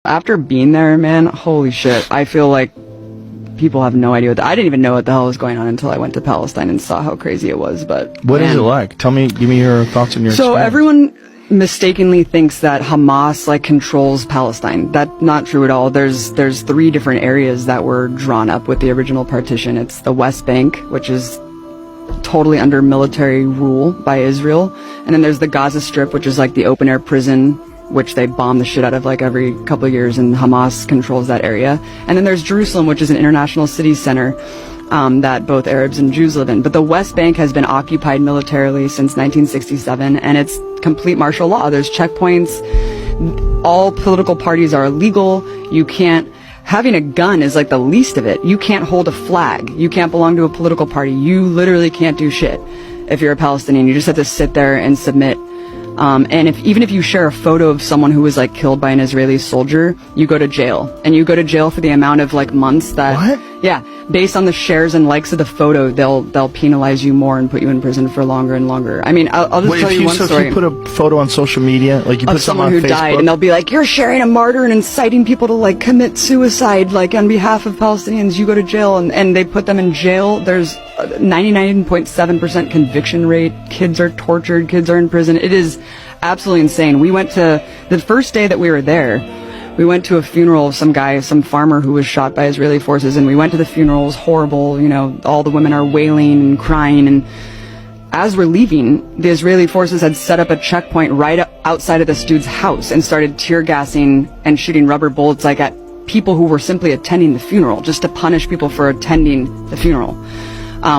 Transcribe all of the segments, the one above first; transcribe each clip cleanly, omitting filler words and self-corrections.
After being there, man, holy shit, I feel like people have no idea I didn't even know what the hell was going on until I went to Palestine and saw how crazy it was. But what is it like? Give me your thoughts on your So experience. Everyone mistakenly thinks that Hamas like controls Palestine. That's not true at all. There's 3 different areas that were drawn up with the original partition. It's the West Bank, which is totally under military rule by Israel, and then there's the Gaza Strip, which is like the open air prison, which they bomb the shit out of like every couple of years, and Hamas controls that area. And then there's Jerusalem, which is an international city center that both Arabs and Jews live in. But the West Bank has been occupied militarily since 1967, and it's complete martial law. There's checkpoints. All political parties are illegal. You can't... Having a gun is like the least of it. You can't hold a flag. You can't belong to a political party. You literally can't do shit if you're a Palestinian. You just have to sit there and submit. And even if you share a photo of someone who was like killed by an Israeli soldier, you go to jail. And you go to jail for the amount of like months that... What? Yeah. Based on the shares and likes of the photo, they'll penalize you more and put you in prison for longer and longer. I mean, I'll just tell you one story. If you put a photo on social media, like you put of someone on who Facebook, died, and they'll be like, you're sharing a martyr and inciting people to like commit suicide, like on behalf of Palestinians, you go to jail, and they put them in jail. There's 99.7% conviction rate. Kids are tortured. Kids are in prison. It is absolutely insane. We went to, the first day that we were there, we went to a funeral of some guy, some farmer who was shot by Israeli forces, and we went to the funeral. It was horrible. You know, all the women are wailing and crying, and as we're leaving, the Israeli forces had set up a checkpoint right outside of this dude's house and started tear gassing and shooting rubber bullets like at people who were simply attending the funeral, just to punish people for attending the funeral.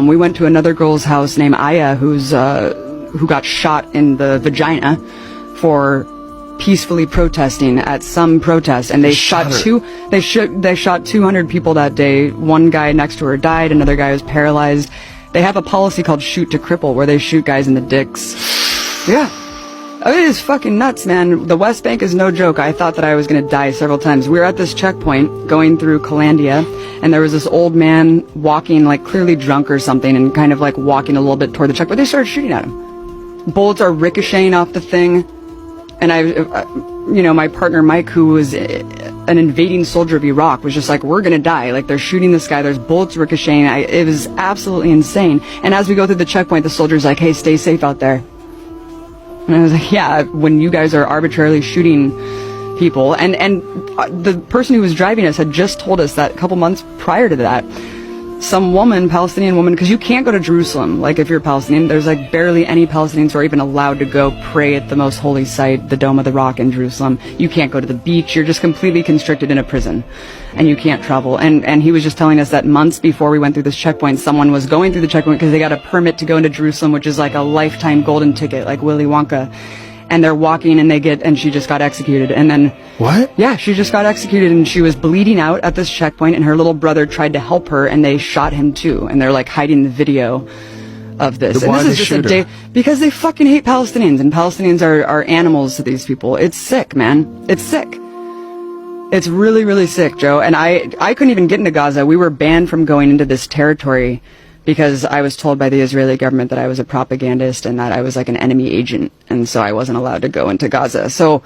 We went to another girl's house named Aya, who got shot in the vagina for peacefully protesting at some protest, and they shot 200 people that day. One guy next to her died, another guy was paralyzed. They have a policy called shoot to cripple, where they shoot guys in the dicks. Yeah. It is fucking nuts, man. The West Bank is no joke. I thought that I was gonna die several times. We were at this checkpoint going through Calandia, and there was this old man walking, like clearly drunk or something, and kind of like walking a little bit toward the checkpoint. They started shooting at him. Bullets are ricocheting off the thing. And my partner Mike, who was an invading soldier of Iraq, was just like, we're gonna die. Like, they're shooting this guy, there's bullets ricocheting. It was absolutely insane. And as we go through the checkpoint, the soldier's like, hey, stay safe out there. And I was like, yeah, when you guys are arbitrarily shooting people. And the person who was driving us had just told us that a couple months prior to that, some woman, Palestinian woman, because you can't go to Jerusalem. Like, if you're Palestinian, there's like barely any Palestinians who are even allowed to go pray at the most holy site, the Dome of the Rock in Jerusalem. You can't go to the beach. You're just completely constricted in a prison, and you can't travel. And he was just telling us that months before we went through this checkpoint, someone was going through the checkpoint because they got a permit to go into Jerusalem, which is like a lifetime golden ticket, like Willy Wonka. And they're walking, and she just got executed. And then... What? Yeah, she just got executed, and she was bleeding out at this checkpoint, and her little brother tried to help her, and they shot him too. And they're like hiding the video of this. Why and this is just a day... Because they fucking hate Palestinians, and Palestinians are animals to these people. It's sick, man. It's sick. It's really, really sick, Joe. And I couldn't even get into Gaza. We were banned from going into this territory because I was told by the Israeli government that I was a propagandist and that I was like an enemy agent, and so I wasn't allowed to go into Gaza. So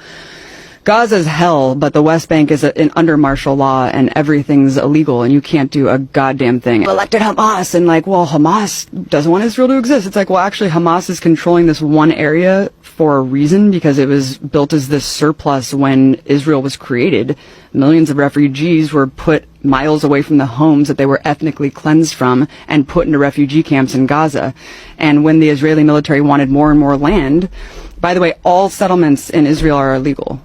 Gaza's hell, but the West Bank is under martial law, and everything's illegal, and you can't do a goddamn thing. Elected Hamas, and like, well, Hamas doesn't want Israel to exist. It's like, well, actually, Hamas is controlling this one area for a reason, because it was built as this surplus when Israel was created. Millions of refugees were put miles away from the homes that they were ethnically cleansed from and put into refugee camps in Gaza. And when the Israeli military wanted more and more land, by the way, all settlements in Israel are illegal.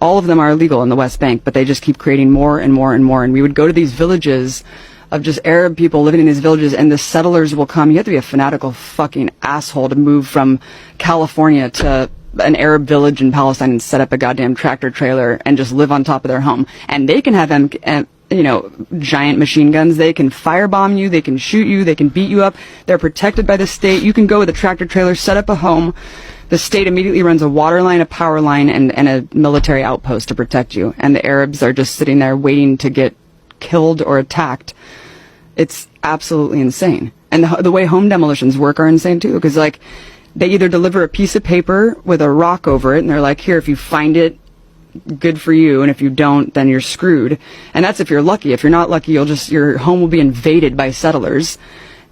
All of them are illegal in the West Bank, but they just keep creating more and more and more. And we would go to these villages of just Arab people living in these villages, and the settlers will come. You have to be a fanatical fucking asshole to move from California to an Arab village in Palestine and set up a goddamn tractor trailer and just live on top of their home. And they can have giant machine guns. They can firebomb you. They can shoot you. They can beat you up. They're protected by the state. You can go with a tractor trailer, set up a home. The state immediately runs a water line, a power line, and a military outpost to protect you. And the Arabs are just sitting there waiting to get killed or attacked. It's absolutely insane. And the way home demolitions work are insane too, because like, they either deliver a piece of paper with a rock over it, and they're like, here, if you find it, good for you. And if you don't, then you're screwed. And that's if you're lucky. If you're not lucky, your home will be invaded by settlers.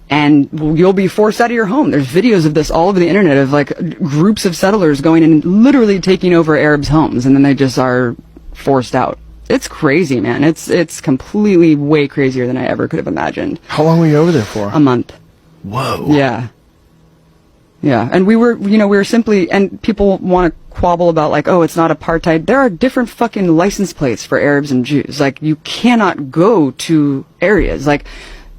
And you'll be forced out of your home. There's videos of this all over the internet of like groups of settlers going and literally taking over Arabs' homes, and then they just are forced out. It's crazy, man. It's completely way crazier than I ever could have imagined. How long were you over there for? A month. Whoa. Yeah. Yeah. And we were simply, and people want to quabble about like, oh, it's not apartheid. There are different fucking license plates for Arabs and Jews. Like, you cannot go to areas. Like,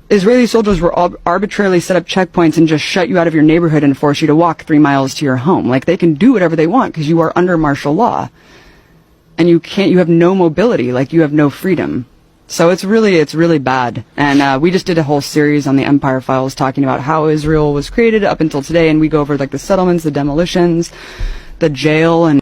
Israeli soldiers will arbitrarily set up checkpoints and just shut you out of your neighborhood and force you to walk 3 miles to your home. Like, they can do whatever they want because you are under martial law. And you have no mobility, like you have no freedom. So it's really bad. And we just did a whole series on the Empire Files talking about how Israel was created up until today, and we go over like the settlements, the demolitions, the jail, and